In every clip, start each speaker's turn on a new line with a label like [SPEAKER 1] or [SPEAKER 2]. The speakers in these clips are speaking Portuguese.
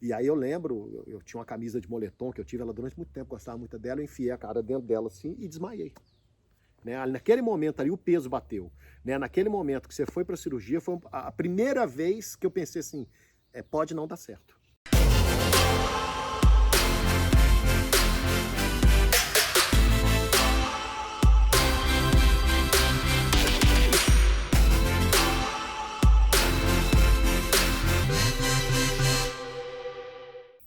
[SPEAKER 1] E aí eu lembro, eu tinha uma camisa de moletom que eu tive ela durante muito tempo, gostava muito dela, eu enfiei a cara dentro dela assim e desmaiei. Né? Naquele momento ali o peso bateu. Né? Naquele momento que você foi para a cirurgia, foi a primeira vez que eu pensei assim, pode não dar certo.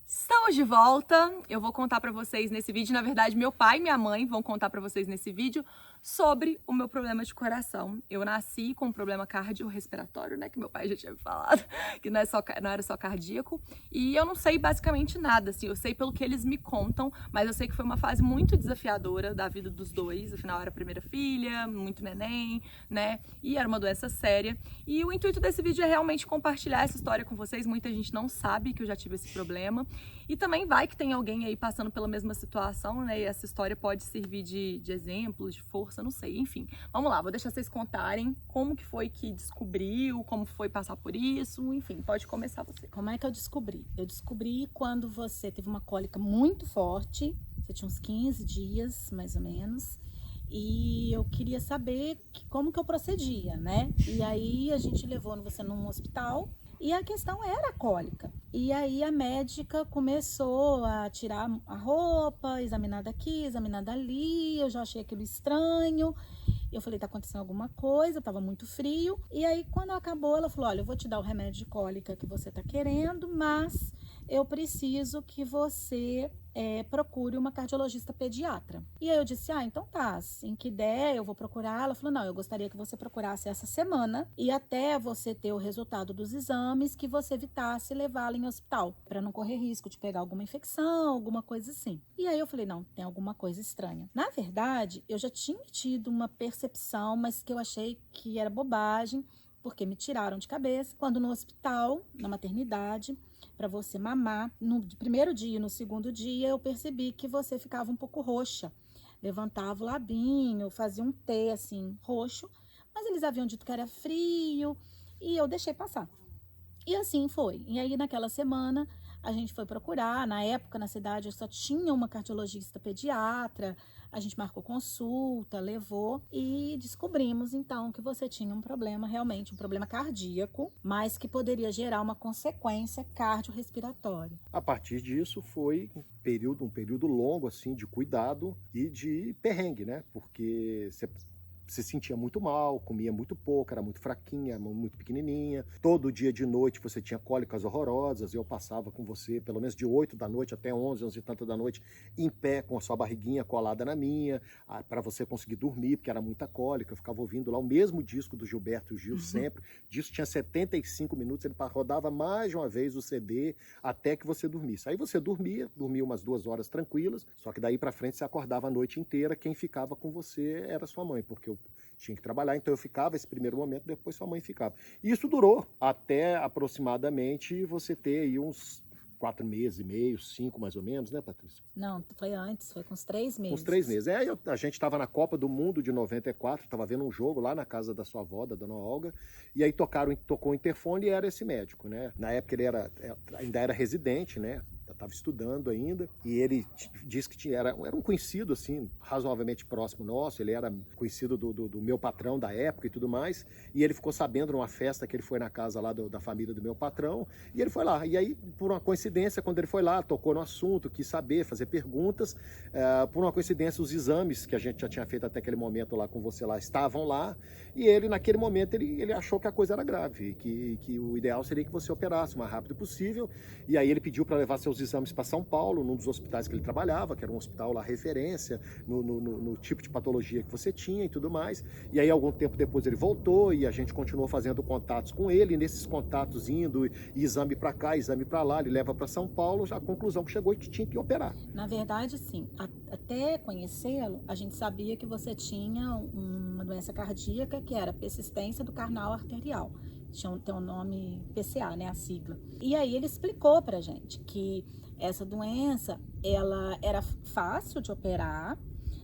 [SPEAKER 2] Estamos de volta. Eu vou contar pra vocês nesse vídeo, na verdade, meu pai e minha mãe vão contar pra vocês nesse vídeo sobre o meu problema de coração. Eu nasci com um problema cardiorrespiratório, né, que meu pai já tinha me falado, que não era só cardíaco, e eu não sei basicamente nada, assim, eu sei pelo que eles me contam, mas eu sei que foi uma fase muito desafiadora da vida dos dois, afinal era a primeira filha, muito neném, né, e era uma doença séria, e o intuito desse vídeo é realmente compartilhar essa história com vocês. Muita gente não sabe que eu já tive esse problema, e também vai que tem alguém aí passando pela mesma situação, né? E essa história pode servir de exemplo, de força, não sei. Enfim, vamos lá, vou deixar vocês contarem como que foi que descobriu, como foi passar por isso, enfim, pode começar você.
[SPEAKER 3] Como é que eu descobri? Eu descobri quando você teve uma cólica muito forte, você tinha uns 15 dias, mais ou menos, e eu queria saber como que eu procedia, né? E aí a gente levou você num hospital, e a questão era a cólica. E aí a médica começou a tirar a roupa, examinar daqui, examinar dali. Eu já achei aquilo estranho. Eu falei, tá acontecendo alguma coisa, tava muito frio. E aí quando acabou, ela falou, olha, eu vou te dar o remédio de cólica que você tá querendo, mas eu preciso que você procure uma cardiologista pediatra. E aí eu disse, então tá, assim que der eu vou procurar. Ela falou, não, eu gostaria que você procurasse essa semana e até você ter o resultado dos exames, que você evitasse levá-la em hospital, para não correr risco de pegar alguma infecção, alguma coisa assim. E aí eu falei, não, tem alguma coisa estranha. Na verdade, eu já tinha tido uma percepção, mas que eu achei que era bobagem, porque me tiraram de cabeça, quando no hospital, na maternidade, para você mamar, no primeiro dia e no segundo dia, eu percebi que você ficava um pouco roxa. Levantava o labinho, fazia um T assim, roxo, mas eles haviam dito que era frio e eu deixei passar. E assim foi. E aí naquela semana a gente foi procurar. Na época na cidade eu só tinha uma cardiologista pediatra. A gente marcou consulta, levou e descobrimos então que você tinha um problema, realmente um problema cardíaco, mas que poderia gerar uma consequência cardiorrespiratória.
[SPEAKER 1] A partir disso foi um período longo assim de cuidado e de perrengue, né? Porque você se sentia muito mal, comia muito pouco, era muito fraquinha, muito pequenininha. Todo dia de noite você tinha cólicas horrorosas. Eu passava com você pelo menos de 8 da noite até 11, 11 e tanta da noite, em pé, com a sua barriguinha colada na minha, para você conseguir dormir, porque era muita cólica. Eu ficava ouvindo lá o mesmo disco do Gilberto Gil sempre. O disco tinha 75 minutos, ele rodava mais de uma vez o CD até que você dormisse. Aí você dormia umas 2 horas tranquilas, só que daí para frente você acordava a noite inteira. Quem ficava com você era sua mãe, porque eu tinha que trabalhar, então eu ficava esse primeiro momento, depois sua mãe ficava. E isso durou até aproximadamente você ter aí uns 4 meses e meio, 5 mais ou menos, né, Patrícia?
[SPEAKER 3] Não, foi antes, foi com uns 3 meses.
[SPEAKER 1] Uns 3 meses. A gente estava na Copa do Mundo de 94, estava vendo um jogo lá na casa da sua avó, da dona Olga, e aí tocou o interfone e era esse médico, né? Na época ele ainda era residente, né? Estava estudando ainda, e ele disse que era um conhecido, assim, razoavelmente próximo nosso. Ele era conhecido do meu patrão da época e tudo mais, e ele ficou sabendo numa festa que ele foi na casa lá da família do meu patrão, e ele foi lá. E aí, por uma coincidência, quando ele foi lá, tocou no assunto, quis saber, fazer perguntas. Por uma coincidência, os exames que a gente já tinha feito até aquele momento lá com você lá, estavam lá, e ele, naquele momento, ele achou que a coisa era grave, que o ideal seria que você operasse o mais rápido possível, e aí ele pediu para levar seus exames para São Paulo, num dos hospitais que ele trabalhava, que era um hospital lá referência no tipo de patologia que você tinha e tudo mais. E aí algum tempo depois ele voltou e a gente continuou fazendo contatos com ele, e nesses contatos indo e exame para cá, exame para lá, ele leva para São Paulo, já a conclusão que chegou é que tinha que operar.
[SPEAKER 3] Na verdade, sim, até conhecê-lo, a gente sabia que você tinha uma doença cardíaca que era persistência do canal arterial. Tem um nome PCA, né, a sigla. E aí ele explicou pra gente que essa doença, ela era fácil de operar,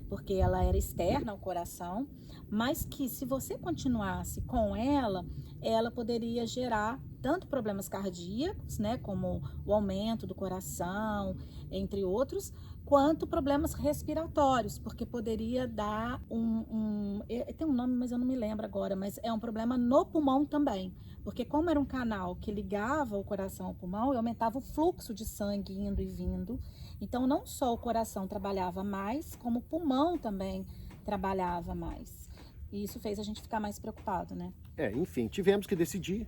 [SPEAKER 3] porque ela era externa ao coração, mas que se você continuasse com ela, ela poderia gerar tanto problemas cardíacos, né, como o aumento do coração, entre outros, quanto problemas respiratórios, porque poderia dar tem um nome, mas eu não me lembro agora, mas é um problema no pulmão também, porque como era um canal que ligava o coração ao pulmão, aumentava o fluxo de sangue indo e vindo, então não só o coração trabalhava mais, como o pulmão também trabalhava mais. E isso fez a gente ficar mais preocupado, né?
[SPEAKER 1] Enfim, tivemos que decidir.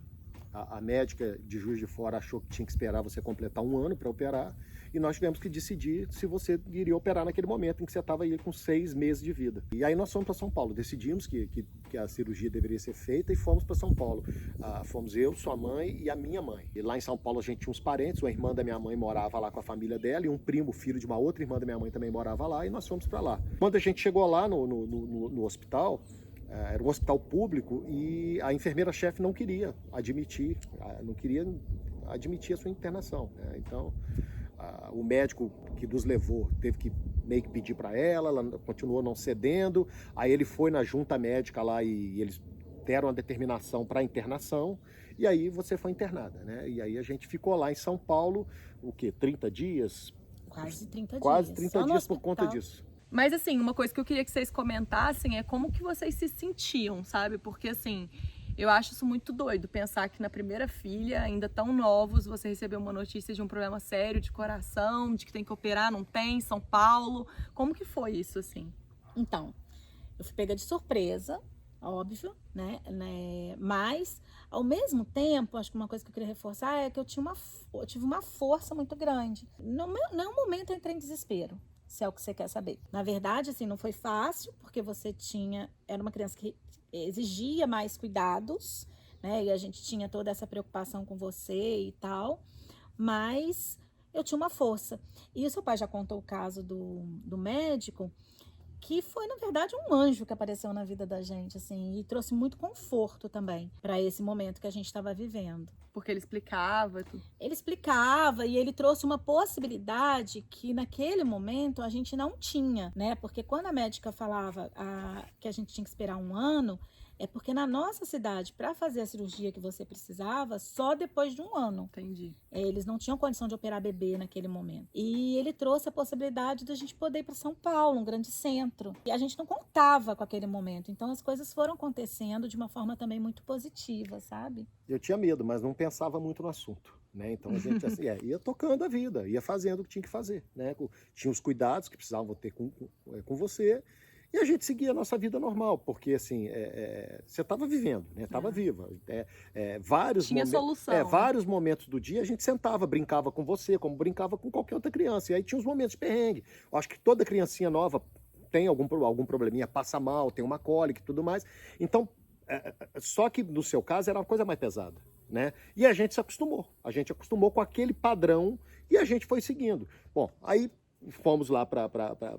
[SPEAKER 1] A médica de Juiz de Fora achou que tinha que esperar você completar 1 ano para operar, e nós tivemos que decidir se você iria operar naquele momento em que você estava aí com 6 meses de vida. E aí nós fomos para São Paulo, decidimos que a cirurgia deveria ser feita e fomos para São Paulo. Fomos eu, sua mãe e a minha mãe. E lá em São Paulo a gente tinha uns parentes, uma irmã da minha mãe morava lá com a família dela e um primo, filho de uma outra irmã da minha mãe também morava lá, e nós fomos para lá. Quando a gente chegou lá no hospital, era um hospital público e a enfermeira-chefe não queria admitir a sua internação, né? Então, o médico que nos levou teve que meio que pedir para ela continuou não cedendo. Aí ele foi na junta médica lá e eles deram a determinação para internação, e aí você foi internada, né? E aí a gente ficou lá em São Paulo, 30 dias?
[SPEAKER 3] Quase 30 dias.
[SPEAKER 1] Quase 30 dias por conta disso.
[SPEAKER 2] Mas assim, uma coisa que eu queria que vocês comentassem é como que vocês se sentiam, sabe? Porque assim, eu acho isso muito doido, pensar que na primeira filha, ainda tão novos, você recebeu uma notícia de um problema sério de coração, de que tem que operar, não tem, São Paulo. Como que foi isso, assim?
[SPEAKER 3] Então, eu fui pega de surpresa, óbvio, né? Mas, ao mesmo tempo, acho que uma coisa que eu queria reforçar é que eu tive uma força muito grande. No nenhum momento eu entrei em desespero, se é o que você quer saber. Na verdade, assim, não foi fácil, porque era uma criança que exigia mais cuidados, né? E a gente tinha toda essa preocupação com você e tal, mas eu tinha uma força. E o seu pai já contou o caso do médico, que foi, na verdade, um anjo que apareceu na vida da gente, assim, e trouxe muito conforto também para esse momento que a gente estava vivendo.
[SPEAKER 2] Porque ele explicava tudo.
[SPEAKER 3] Ele explicava e ele trouxe uma possibilidade que naquele momento a gente não tinha, né? Porque quando a médica falava que a gente tinha que esperar 1 ano, é porque na nossa cidade, para fazer a cirurgia que você precisava, só depois de 1 ano.
[SPEAKER 2] Entendi.
[SPEAKER 3] Eles não tinham condição de operar bebê naquele momento. E ele trouxe a possibilidade da gente poder ir para São Paulo, um grande centro. E a gente não contava com aquele momento. Então as coisas foram acontecendo de uma forma também muito positiva, sabe?
[SPEAKER 1] Eu tinha medo, mas não pensava muito no assunto, né? Então a gente assim, ia tocando a vida, ia fazendo o que tinha que fazer, né? Tinha os cuidados que precisavam ter com você. E a gente seguia a nossa vida normal, porque assim, você estava vivendo, né? Estava viva. Vários momentos do dia a gente sentava, brincava com você, como brincava com qualquer outra criança. E aí tinha os momentos de perrengue. Eu acho que toda criancinha nova tem algum probleminha, passa mal, tem uma cólica e tudo mais. Então, só que no seu caso era uma coisa mais pesada, né? E a gente se acostumou. A gente acostumou com aquele padrão e a gente foi seguindo. Bom, aí fomos lá para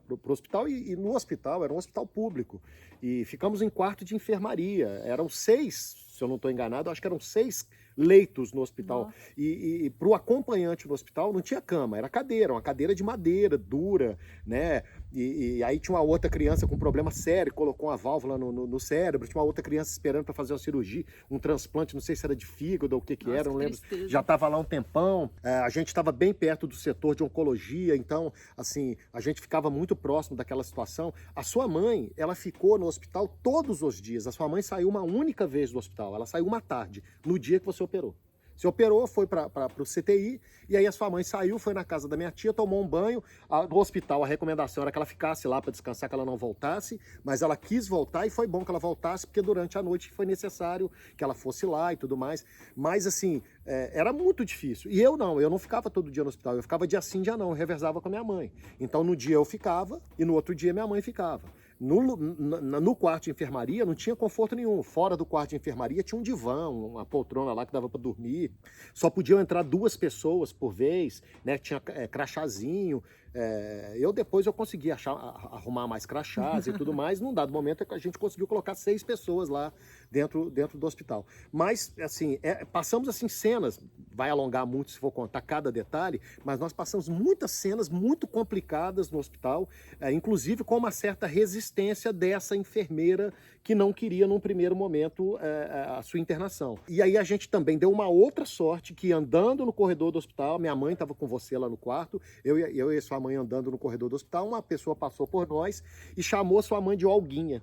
[SPEAKER 1] o hospital e no hospital, era um hospital público, e ficamos em quarto de enfermaria. Eram 6, se eu não estou enganado, acho que eram 6 leitos no hospital. E para o acompanhante no hospital não tinha cama, era cadeira, uma cadeira de madeira, dura, né? E aí tinha uma outra criança com um problema sério, colocou uma válvula no cérebro, tinha uma outra criança esperando para fazer uma cirurgia, um transplante, não sei se era de fígado ou o que era, não lembro.
[SPEAKER 2] Tristeza.
[SPEAKER 1] Já estava lá um tempão, a gente estava bem perto do setor de oncologia, então, assim, a gente ficava muito próximo daquela situação. A sua mãe, ela ficou no hospital todos os dias, a sua mãe saiu uma única vez do hospital, ela saiu uma tarde, no dia que você operou. Você operou, foi para o CTI, e aí a sua mãe saiu, foi na casa da minha tia, tomou um banho. No hospital, a recomendação era que ela ficasse lá para descansar, que ela não voltasse, mas ela quis voltar e foi bom que ela voltasse, porque durante a noite foi necessário que ela fosse lá e tudo mais. Mas, assim, era muito difícil. E eu não ficava todo dia no hospital, eu ficava dia sim, dia não, eu revezava com a minha mãe. Então, no dia eu ficava e no outro dia minha mãe ficava. No quarto de enfermaria não tinha conforto nenhum. Fora do quarto de enfermaria tinha um divã, uma poltrona lá que dava para dormir. Só podiam entrar 2 pessoas por vez, né? Tinha crachazinho. Depois eu consegui arrumar mais crachás e tudo mais. Num dado momento a gente conseguiu colocar 6 pessoas lá dentro do hospital. Mas, assim, passamos assim cenas, vai alongar muito se for contar cada detalhe, mas nós passamos muitas cenas muito complicadas no hospital, inclusive com uma certa resistência insistência dessa enfermeira que não queria, num primeiro momento, a sua internação. E aí a gente também deu uma outra sorte, que andando no corredor do hospital, minha mãe estava com você lá no quarto, eu e sua mãe andando no corredor do hospital, uma pessoa passou por nós e chamou sua mãe de Olguinha.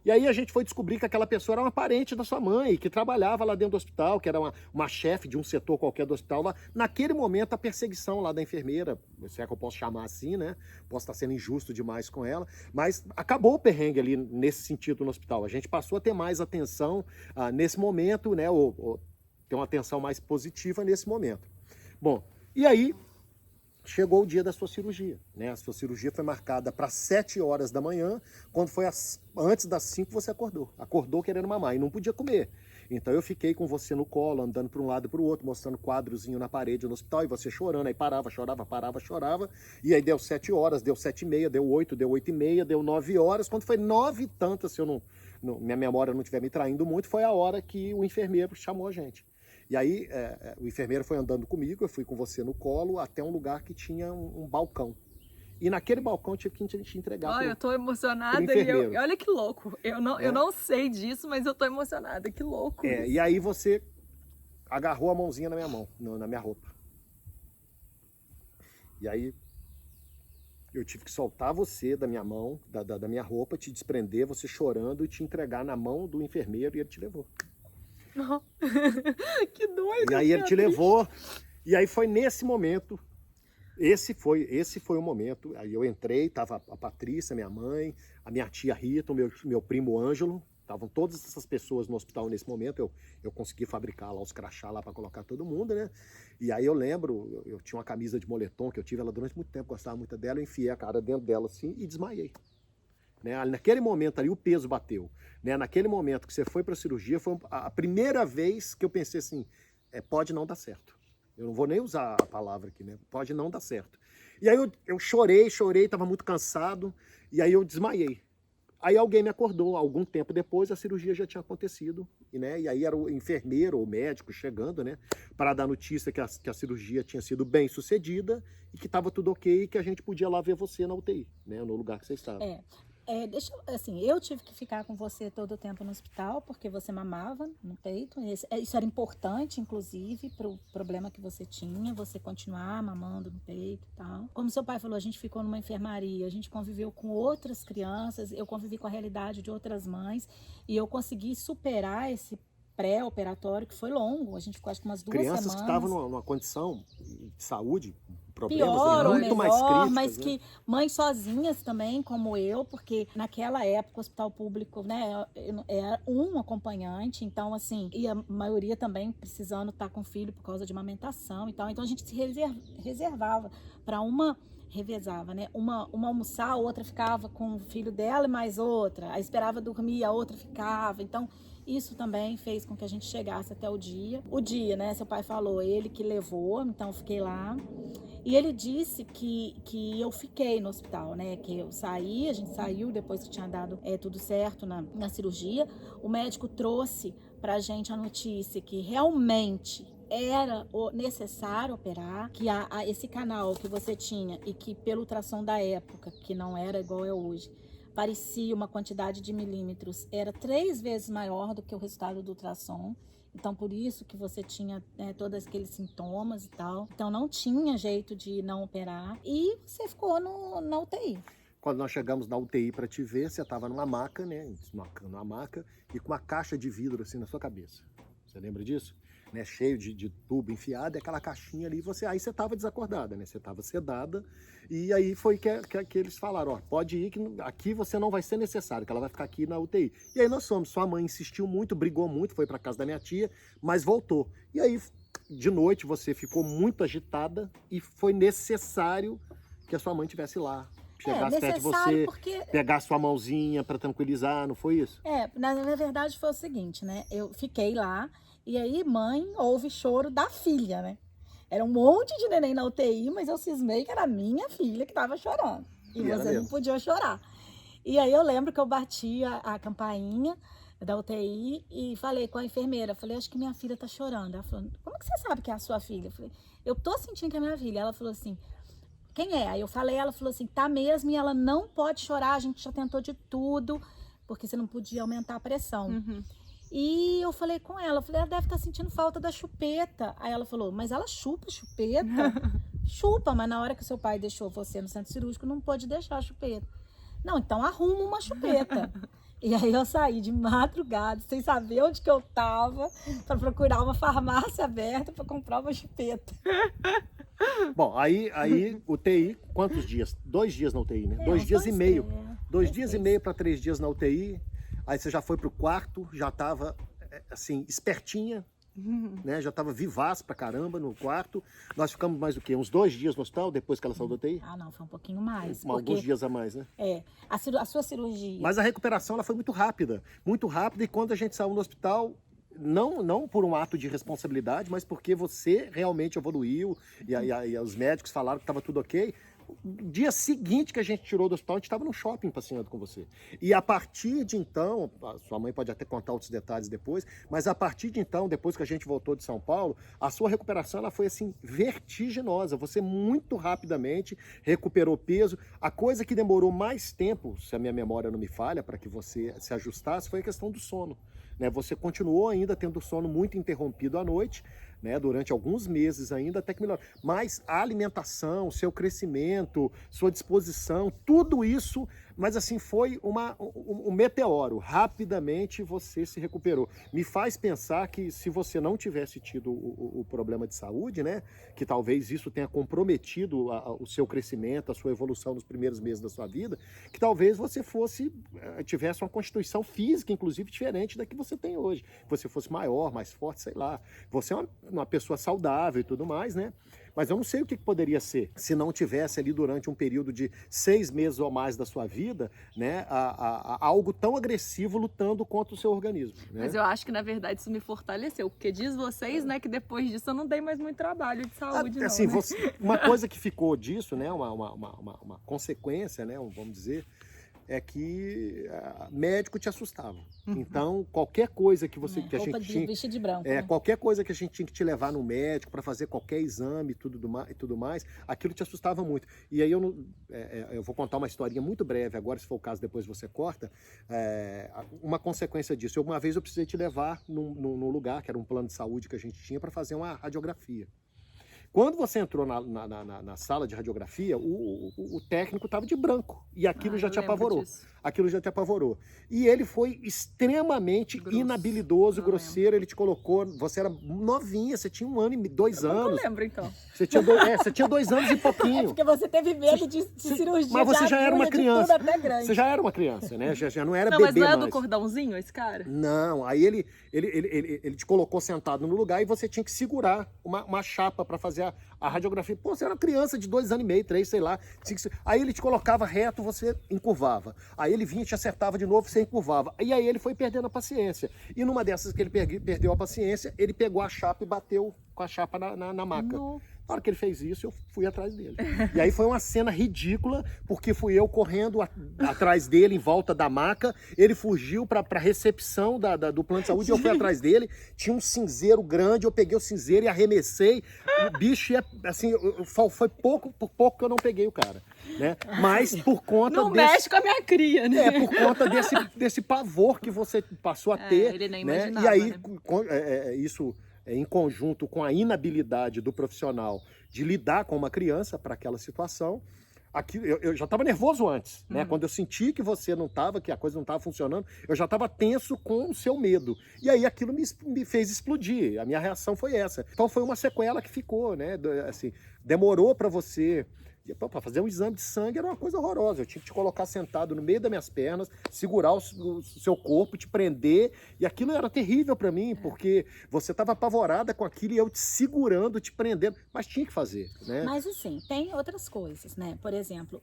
[SPEAKER 1] E aí a gente foi descobrir que aquela pessoa era uma parente da sua mãe, que trabalhava lá dentro do hospital, que era uma chefe de um setor qualquer do hospital lá. Naquele momento, a perseguição lá da enfermeira, se é que eu posso chamar assim, né? Posso estar sendo injusto demais com ela, mas acabou o perrengue ali nesse sentido no hospital. A gente passou a ter mais atenção nesse momento, né? Ou ter uma atenção mais positiva nesse momento. Bom, e aí chegou o dia da sua cirurgia, né? A sua cirurgia foi marcada para 7 horas da manhã, quando foi antes das 5 você acordou querendo mamar e não podia comer. Então eu fiquei com você no colo, andando para um lado e para o outro, mostrando quadrozinho na parede no hospital, e você chorando, aí parava, chorava, e aí deu 7 horas, deu 7h30, deu 8, deu 8h30, deu 9 horas, quando foi 9 e tantas, se eu minha memória não estiver me traindo muito, foi a hora que o enfermeiro chamou a gente. E aí o enfermeiro foi andando comigo, eu fui com você no colo até um lugar que tinha um balcão. E naquele balcão eu tive que te entregar.
[SPEAKER 2] Olha, eu tô emocionada e olha que louco. Eu não sei disso, mas eu tô emocionada. Que louco.
[SPEAKER 1] E aí você agarrou a mãozinha na minha mão, na minha roupa. E aí eu tive que soltar você da minha mão, da minha roupa, te desprender, você chorando e te entregar na mão do enfermeiro, e ele te levou.
[SPEAKER 2] Que doido.
[SPEAKER 1] E aí ele te levou, e aí foi nesse momento, esse foi o momento, aí eu entrei, tava a Patrícia, minha mãe, a minha tia Rita, o meu primo Ângelo, estavam todas essas pessoas no hospital nesse momento, eu consegui fabricar lá os crachá lá para colocar todo mundo, né? E aí eu lembro, eu tinha uma camisa de moletom que eu tive ela durante muito tempo, gostava muito dela, eu enfiei a cara dentro dela assim e desmaiei. Né? Naquele momento ali o peso bateu, né? Naquele momento que você foi para a cirurgia, foi a primeira vez que eu pensei assim, pode não dar certo. Eu não vou nem usar a palavra aqui, né? Pode não dar certo. E aí eu chorei, estava muito cansado, e aí eu desmaiei. Aí alguém me acordou, algum tempo depois a cirurgia já tinha acontecido, né? E aí era o enfermeiro ou o médico chegando, né? Para dar notícia que a cirurgia tinha sido bem sucedida e que estava tudo ok e que a gente podia lá ver você na UTI, né? No lugar que você estava.
[SPEAKER 3] Eu tive que ficar com você todo o tempo no hospital, porque você mamava no peito. Isso era importante, inclusive, para o problema que você tinha, você continuar mamando no peito e tal. Como seu pai falou, a gente ficou numa enfermaria, a gente conviveu com outras crianças, eu convivi com a realidade de outras mães, e eu consegui superar esse pré-operatório, que foi longo. A gente ficou acho que umas 2 semanas.
[SPEAKER 1] Crianças que estavam numa condição de saúde, problemas
[SPEAKER 3] pior ou
[SPEAKER 1] muito
[SPEAKER 3] melhor,
[SPEAKER 1] mais críticos,
[SPEAKER 3] mas
[SPEAKER 1] né?
[SPEAKER 3] que mães sozinhas também, como eu, porque naquela época o hospital público, né, era um acompanhante, então assim, e a maioria também precisando estar com o filho por causa de amamentação e tal, então a gente se reservava para revezava, né? Uma almoçar, a outra ficava com o filho dela e mais outra, aí esperava dormir, a outra ficava, então isso também fez com que a gente chegasse até o dia. O dia, né? Seu pai falou, ele que levou, então eu fiquei lá. E ele disse que eu fiquei no hospital, né? Que eu saí, a gente saiu depois que tinha dado tudo certo na cirurgia. O médico trouxe pra gente a notícia que realmente era necessário operar, que esse canal que você tinha e que pelo ultrassom da época, que não era igual é hoje, parecia uma quantidade de milímetros, era 3 vezes maior do que o resultado do ultrassom. Então, por isso que você tinha todos aqueles sintomas e tal. Então, não tinha jeito de não operar. E você ficou na UTI.
[SPEAKER 1] Quando nós chegamos na UTI para te ver, você estava numa maca, né? Numa maca e com uma caixa de vidro assim na sua cabeça. Você lembra disso? Né, cheio de tubo enfiado, e aquela caixinha ali, aí você estava desacordada, né? Você estava sedada, e aí foi que eles falaram, ó, pode ir, que aqui você não vai ser necessário, que ela vai ficar aqui na UTI. E aí nós fomos, sua mãe insistiu muito, brigou muito, foi para casa da minha tia, mas voltou. E aí, de noite, você ficou muito agitada, e foi necessário que a sua mãe estivesse lá. Chegasse perto de você,
[SPEAKER 3] porque...
[SPEAKER 1] pegar sua mãozinha para tranquilizar, não foi isso?
[SPEAKER 3] Na verdade foi o seguinte, né? Eu fiquei lá, e aí, mãe, houve choro da filha, né? Era um monte de neném na UTI, mas eu cismei que era a minha filha que estava chorando. E você não podia chorar. E aí eu lembro que eu bati a campainha da UTI e falei com a enfermeira. Falei, acho que minha filha tá chorando. Ela falou, como que você sabe que é a sua filha? Eu falei, eu tô sentindo que é minha filha. Ela falou assim, quem é? Aí eu falei, ela falou assim, tá mesmo, e ela não pode chorar, a gente já tentou de tudo, porque você não podia aumentar a pressão.
[SPEAKER 2] Uhum.
[SPEAKER 3] E eu falei com ela, ela deve estar sentindo falta da chupeta. Aí ela falou, mas ela chupa chupeta? Chupa, mas na hora que seu pai deixou você no centro cirúrgico, não pôde deixar a chupeta. Não, então arruma uma chupeta. E aí eu saí de madrugada, sem saber onde que eu tava, para procurar uma farmácia aberta para comprar uma chupeta.
[SPEAKER 1] Bom, aí UTI, quantos dias? 2 dias na UTI, né? 2 dias e meio. 2 dias e meio para 3 dias na UTI. Aí você já foi pro quarto, já tava, assim, espertinha, né? Já tava vivaz pra caramba no quarto. Nós ficamos mais do que? Uns 2 dias no hospital, depois que ela saiu da UTI?
[SPEAKER 3] Ah, não, foi um pouquinho mais.
[SPEAKER 1] Alguns dias a mais, né?
[SPEAKER 3] A sua cirurgia...
[SPEAKER 1] Mas a recuperação, ela foi muito rápida, e quando a gente saiu no hospital, não por um ato de responsabilidade, mas porque você realmente evoluiu, e os médicos falaram que estava tudo ok. No dia seguinte que a gente tirou do hospital, a gente estava no shopping passeando com você. E a partir de então, a sua mãe pode até contar outros detalhes depois, mas a partir de então, depois que a gente voltou de São Paulo, a sua recuperação ela foi assim vertiginosa. Você muito rapidamente recuperou peso. A coisa que demorou mais tempo, se a minha memória não me falha, para que você se ajustasse, foi a questão do sono. Né? Você continuou ainda tendo sono muito interrompido à noite, né, durante alguns meses ainda, até que melhor. Mas a alimentação, seu crescimento, sua disposição, tudo isso, mas assim, foi um meteoro. Rapidamente você se recuperou. Me faz pensar que se você não tivesse tido o problema de saúde, né, que talvez isso tenha comprometido o seu crescimento, a sua evolução nos primeiros meses da sua vida, que talvez você tivesse uma constituição física, inclusive, diferente da que você tem hoje. Que você fosse maior, mais forte, sei lá. Você é uma pessoa saudável e tudo mais, né? Mas eu não sei o que poderia ser se não tivesse ali durante um período de 6 meses ou mais da sua vida, né, algo tão agressivo lutando contra o seu organismo. Né?
[SPEAKER 2] Mas eu acho que, na verdade, isso me fortaleceu, porque diz vocês, né, que depois disso eu não dei mais muito trabalho de saúde,
[SPEAKER 1] assim,
[SPEAKER 2] não, né?
[SPEAKER 1] Uma coisa que ficou disso, né, uma consequência, né, vamos dizer, é que médico te assustava. Então, qualquer coisa que você que a gente tinha,
[SPEAKER 3] vestido de branco, né?
[SPEAKER 1] qualquer coisa que a gente tinha que te levar no médico para fazer qualquer exame e tudo mais, aquilo te assustava muito. E aí eu vou contar uma historinha muito breve agora, se for o caso, depois você corta. Uma consequência disso. Uma vez eu precisei te levar num lugar, que era um plano de saúde que a gente tinha, para fazer uma radiografia. Quando você entrou na sala de radiografia, o técnico estava de branco. E aquilo já te apavorou. Aquilo já te apavorou. E ele foi extremamente inabilidoso, grosseiro. Ele te colocou... Você era novinha, você tinha 1 ano e 2 anos.
[SPEAKER 2] Eu lembro, então.
[SPEAKER 1] Você tinha 2 anos e pouquinho.
[SPEAKER 3] Porque você teve medo de cirurgia.
[SPEAKER 1] Mas você já era uma criança.
[SPEAKER 3] Até grande.
[SPEAKER 1] Você já era uma criança, né? Já não era
[SPEAKER 2] não,
[SPEAKER 1] bebê
[SPEAKER 2] mas não é
[SPEAKER 1] mais.
[SPEAKER 2] do cordãozinho esse cara?
[SPEAKER 1] Não, aí ele te colocou sentado no lugar e você tinha que segurar uma chapa para fazer a radiografia. Pô, você era uma criança de 2 anos e meio, 3, sei lá. Aí ele te colocava reto, você encurvava. Aí ele vinha e te acertava de novo, você encurvava. E aí ele foi perdendo a paciência. E numa dessas que ele perdeu a paciência, ele pegou a chapa e bateu com a chapa na maca.
[SPEAKER 2] No...
[SPEAKER 1] Na hora que ele fez isso, eu fui atrás dele. E aí foi uma cena ridícula, porque fui eu correndo atrás dele, em volta da maca. Ele fugiu para a recepção do plano de saúde, eu fui atrás dele. Tinha um cinzeiro grande, eu peguei o cinzeiro e arremessei. O bicho ia, assim, foi por pouco que eu não peguei o cara. Né? Mas por conta
[SPEAKER 2] não mexe com a minha cria, né?
[SPEAKER 1] Por conta desse pavor que você passou a ter.
[SPEAKER 2] Ele nem
[SPEAKER 1] né?
[SPEAKER 2] imaginava,
[SPEAKER 1] E aí,
[SPEAKER 2] né?
[SPEAKER 1] isso... em conjunto com a inabilidade do profissional de lidar com uma criança para aquela situação, eu já estava nervoso antes, né? Quando eu senti que você não estava, que a coisa não estava funcionando, eu já estava tenso com o seu medo. E aí aquilo me fez explodir. A minha reação foi essa. Então foi uma sequela que ficou, né? Assim, demorou para você... Para fazer um exame de sangue era uma coisa horrorosa. Eu tinha que te colocar sentado no meio das minhas pernas, segurar o seu corpo, te prender. E aquilo era terrível para mim, porque você estava apavorada com aquilo e eu te segurando, te prendendo. Mas tinha que fazer, né?
[SPEAKER 3] Mas assim, tem outras coisas, né? Por exemplo,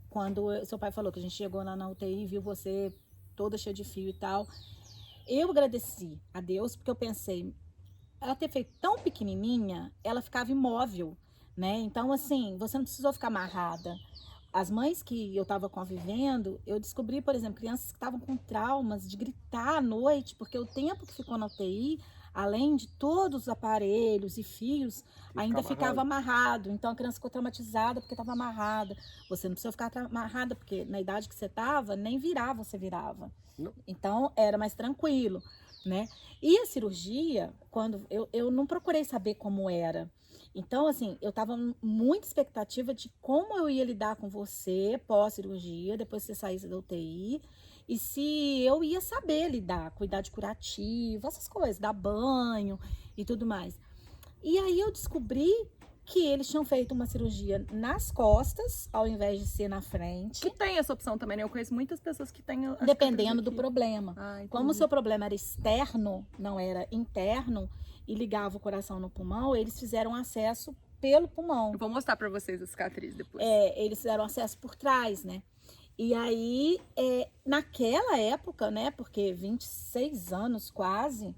[SPEAKER 3] quando seu pai falou que a gente chegou lá na UTI e viu você toda cheia de fio e tal, eu agradeci a Deus, porque eu pensei, ela ter feito tão pequenininha, ela ficava imóvel. Né? Então, assim, você não precisou ficar amarrada. As mães que eu estava convivendo, eu descobri, por exemplo, crianças que estavam com traumas de gritar à noite, porque o tempo que ficou na UTI, além de todos os aparelhos e fios, ainda ficava amarrado. Então a criança ficou traumatizada porque estava amarrada. Você não precisa ficar amarrada, porque na idade que você estava, nem virar você virava.
[SPEAKER 1] Não.
[SPEAKER 3] Então era mais tranquilo, né? E a cirurgia, quando eu não procurei saber como era. Então, assim, eu tava muita expectativa de como eu ia lidar com você pós-cirurgia, depois que você saísse da UTI, e se eu ia saber lidar, cuidar de curativo, essas coisas, dar banho e tudo mais. E aí eu descobri que eles tinham feito uma cirurgia nas costas, ao invés de ser na frente.
[SPEAKER 2] Que tem essa opção também, né? Eu conheço muitas pessoas que têm...
[SPEAKER 3] Dependendo do problema.
[SPEAKER 2] Ah,
[SPEAKER 3] como o seu problema era externo, não era interno, e ligava o coração no pulmão, eles fizeram acesso pelo pulmão.
[SPEAKER 2] Eu vou mostrar pra vocês a cicatriz depois.
[SPEAKER 3] Eles fizeram acesso por trás, né? E aí, naquela época, né? Porque 26 anos quase,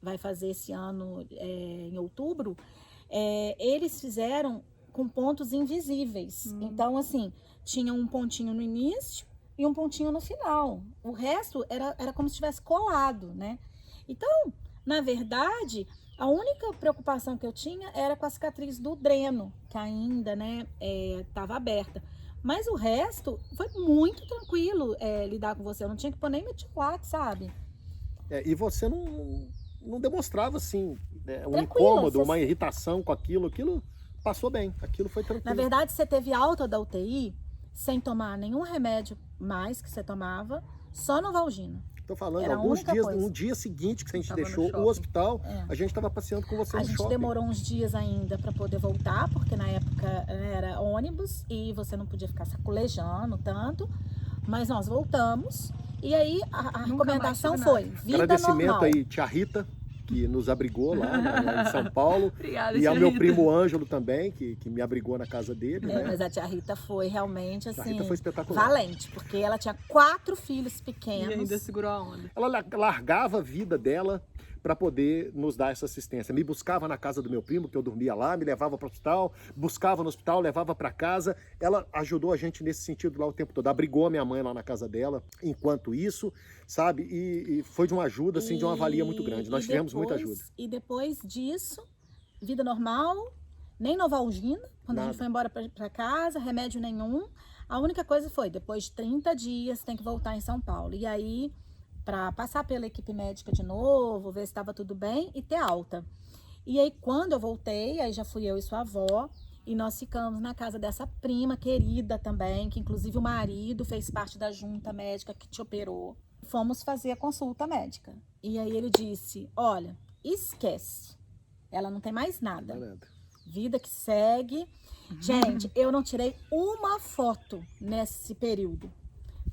[SPEAKER 3] vai fazer esse ano em outubro, eles fizeram com pontos invisíveis. Então, assim, tinha um pontinho no início e um pontinho no final. O resto era como se tivesse colado, né? Então, na verdade, a única preocupação que eu tinha era com a cicatriz do dreno, que ainda, né, estava aberta. Mas o resto foi muito tranquilo lidar com você. Eu não tinha que pôr nem metiolate, sabe?
[SPEAKER 1] E você não demonstrava, assim, um
[SPEAKER 3] Tranquilo,
[SPEAKER 1] incômodo, uma irritação com aquilo. Aquilo passou bem, aquilo foi tranquilo.
[SPEAKER 3] Na verdade, você teve alta da UTI sem tomar nenhum remédio mais que você tomava, só Novalgina.
[SPEAKER 1] Tô falando,
[SPEAKER 3] Era
[SPEAKER 1] alguns dias,
[SPEAKER 3] coisa.
[SPEAKER 1] um dia seguinte que a gente
[SPEAKER 2] Tava no
[SPEAKER 1] deixou
[SPEAKER 2] shopping.
[SPEAKER 1] o hospital, a gente estava passeando com você
[SPEAKER 3] A
[SPEAKER 1] no
[SPEAKER 3] gente
[SPEAKER 1] shopping.
[SPEAKER 3] demorou uns dias ainda para poder voltar, porque na época era ônibus e você não podia ficar sacolejando tanto. Mas nós voltamos e aí a recomendação foi vida
[SPEAKER 1] Agradecimento
[SPEAKER 3] normal.
[SPEAKER 1] aí, tia Rita, que nos abrigou lá em São Paulo.
[SPEAKER 2] Obrigada,
[SPEAKER 1] E ao
[SPEAKER 2] tia
[SPEAKER 1] meu
[SPEAKER 2] Rita.
[SPEAKER 1] primo Ângelo também, que me abrigou na casa dele, né?
[SPEAKER 3] Mas a tia Rita foi realmente
[SPEAKER 1] A
[SPEAKER 3] assim,
[SPEAKER 1] Rita foi espetacular.
[SPEAKER 3] valente, porque ela tinha 4 filhos
[SPEAKER 2] E
[SPEAKER 3] pequenos.
[SPEAKER 2] ainda segurou a onda.
[SPEAKER 1] Ela largava a vida dela para poder nos dar essa assistência. Me buscava na casa do meu primo, que eu dormia lá, me levava para o hospital, buscava no hospital, levava para casa. Ela ajudou a gente nesse sentido lá o tempo todo. Abrigou a minha mãe lá na casa dela, enquanto isso, sabe? E foi de uma ajuda, assim, de uma valia muito grande. Nós tivemos muita ajuda.
[SPEAKER 3] E depois disso, vida normal, nem Novalgina, quando a
[SPEAKER 1] Nada.
[SPEAKER 3] gente foi embora para casa, remédio nenhum. A única coisa foi, depois de 30 dias, tem que voltar em São Paulo. E aí, para passar pela equipe médica de novo, ver se estava tudo bem e ter alta. E aí, quando eu voltei, aí já fui eu e sua avó, e nós ficamos na casa dessa prima querida também, que inclusive o marido fez parte da junta médica que te operou. Fomos fazer a consulta médica. E aí ele disse, olha, esquece, ela não tem mais nada.
[SPEAKER 1] Não é nada.
[SPEAKER 3] Vida que segue. Gente, eu não tirei uma foto nesse período,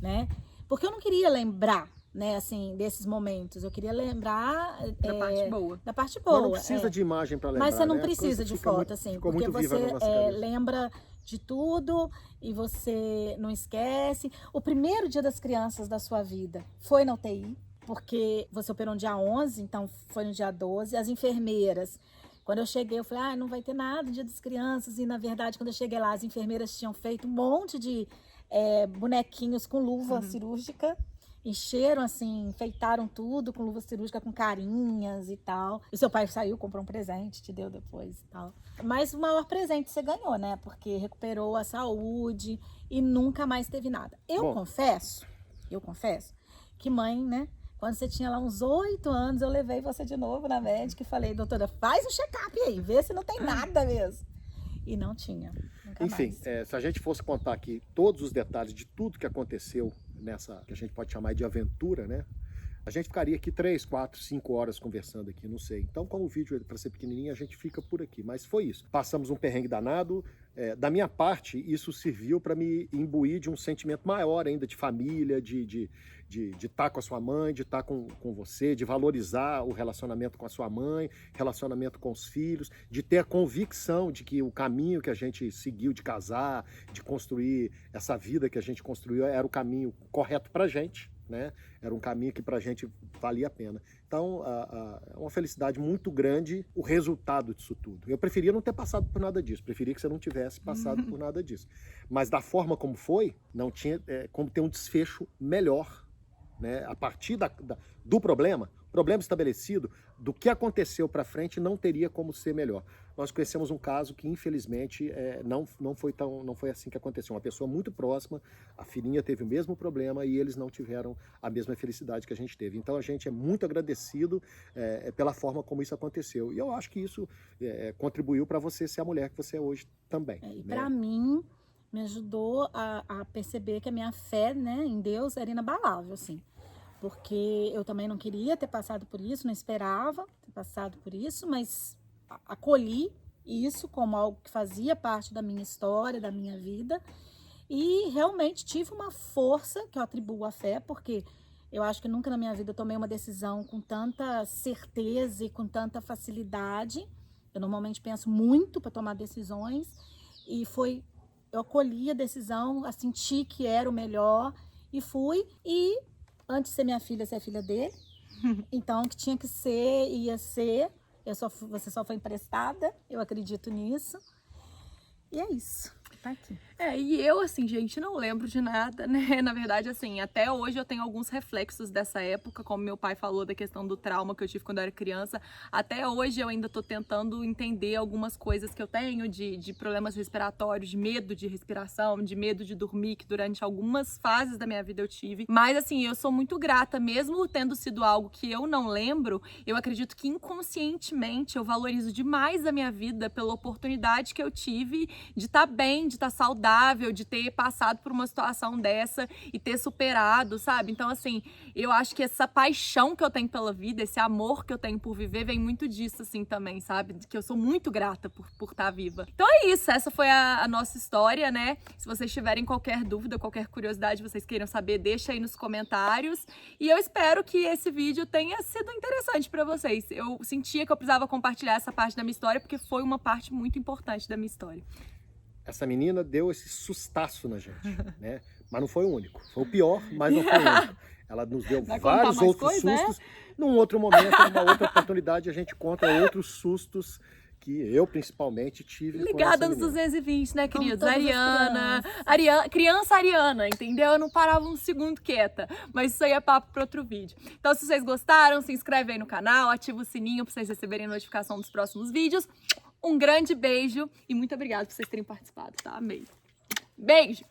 [SPEAKER 3] né? Porque eu não queria lembrar, né, assim, desses momentos. Eu queria lembrar
[SPEAKER 2] Da parte boa.
[SPEAKER 3] da parte boa.
[SPEAKER 1] Mas não precisa de imagem para lembrar,
[SPEAKER 3] Mas você não
[SPEAKER 1] né? A
[SPEAKER 3] precisa
[SPEAKER 1] coisa
[SPEAKER 3] de
[SPEAKER 1] fica
[SPEAKER 3] foto,
[SPEAKER 1] muito-
[SPEAKER 3] assim,
[SPEAKER 1] ficou
[SPEAKER 3] porque
[SPEAKER 1] muito viva
[SPEAKER 3] você
[SPEAKER 1] na nossa cabeça.
[SPEAKER 3] lembra de tudo e você não esquece. O primeiro dia das crianças da sua vida foi na UTI, porque você operou no dia 11, então foi no dia 12. As enfermeiras, quando eu cheguei, eu falei, não vai ter nada no dia das crianças. E, na verdade, quando eu cheguei lá, as enfermeiras tinham feito um monte de bonequinhos com luva cirúrgica. Encheram, assim, enfeitaram tudo com luva cirúrgica, com carinhas e tal. E seu pai saiu, comprou um presente, te deu depois e tal. Mas o maior presente você ganhou, né? Porque recuperou a saúde e nunca mais teve nada. Eu confesso que mãe, né? Quando você tinha lá uns 8 anos, eu levei você de novo na médica e falei, doutora, faz um check-up aí, vê se não tem nada mesmo. E não tinha, nunca
[SPEAKER 1] Enfim,
[SPEAKER 3] mais.
[SPEAKER 1] se a gente fosse contar aqui todos os detalhes de tudo que aconteceu nessa, que a gente pode chamar de aventura, né? A gente ficaria aqui 3, 4, 5 horas conversando aqui, não sei. Então, como o vídeo é para ser pequenininho, a gente fica por aqui. Mas foi isso. Passamos um perrengue danado. Da minha parte, isso serviu para me imbuir de um sentimento maior ainda de família, de estar com a sua mãe, de estar com você, de valorizar o relacionamento com a sua mãe, relacionamento com os filhos, de ter a convicção de que o caminho que a gente seguiu de casar, de construir essa vida que a gente construiu, era o caminho correto para a gente, né? Era um caminho que pra gente valia a pena. Então, é uma felicidade muito grande o resultado disso tudo. Eu preferia não ter passado por nada disso, preferia que você não tivesse passado por nada disso. Mas da forma como foi, não tinha como ter um desfecho melhor né, a partir do problema estabelecido, do que aconteceu para frente não teria como ser melhor. Nós conhecemos um caso que, infelizmente, não foi assim que aconteceu. Uma pessoa muito próxima, a filhinha teve o mesmo problema e eles não tiveram a mesma felicidade que a gente teve. Então, a gente é muito agradecido pela forma como isso aconteceu. E eu acho que isso contribuiu para você ser a mulher que você é hoje também.
[SPEAKER 3] E
[SPEAKER 1] né?
[SPEAKER 3] para mim, me ajudou a perceber que a minha fé, né, em Deus era inabalável, assim. Porque eu também não queria ter passado por isso, não esperava ter passado por isso, mas acolhi isso como algo que fazia parte da minha história, da minha vida, e realmente tive uma força que eu atribuo à fé, porque eu acho que nunca na minha vida eu tomei uma decisão com tanta certeza e com tanta facilidade. Eu normalmente penso muito para tomar decisões, e eu acolhi a decisão, senti que era o melhor, e fui, e antes de ser minha filha, ser a filha dele. Então, o que tinha que ser, ia ser. Você só foi emprestada, eu acredito nisso. E é isso, tá aqui.
[SPEAKER 2] E eu, assim, gente, não lembro de nada, né? Na verdade, assim, até hoje eu tenho alguns reflexos dessa época, como meu pai falou da questão do trauma que eu tive quando eu era criança. Até hoje eu ainda tô tentando entender algumas coisas que eu tenho de problemas respiratórios, de medo de respiração, de medo de dormir, que durante algumas fases da minha vida eu tive. Mas, assim, eu sou muito grata, mesmo tendo sido algo que eu não lembro, eu acredito que inconscientemente eu valorizo demais a minha vida pela oportunidade que eu tive de estar bem, de estar saudável, de ter passado por uma situação dessa e ter superado, sabe? Então, assim, eu acho que essa paixão que eu tenho pela vida, esse amor que eu tenho por viver, vem muito disso, assim, também, sabe? Que eu sou muito grata por estar viva. Então é isso, essa foi a nossa história, né? Se vocês tiverem qualquer dúvida, qualquer curiosidade, vocês queiram saber, deixa aí nos comentários. E eu espero que esse vídeo tenha sido interessante pra vocês. Eu sentia que eu precisava compartilhar essa parte da minha história, porque foi uma parte muito importante da minha história.
[SPEAKER 1] Essa menina deu esse sustaço na gente, né? Mas não foi o único. Foi o pior, mas não foi o único. Ela nos deu vários outros sustos. Num outro momento, numa outra oportunidade, a gente conta outros sustos que eu, principalmente, tive.
[SPEAKER 2] Ligada nos 220, né, queridos? Criança Ariana, entendeu? Eu não parava um segundo quieta. Mas isso aí é papo para outro vídeo. Então, se vocês gostaram, se inscreve aí no canal, ativa o sininho para vocês receberem notificação dos próximos vídeos. Um grande beijo e muito obrigada por vocês terem participado, tá? Amei. Beijo!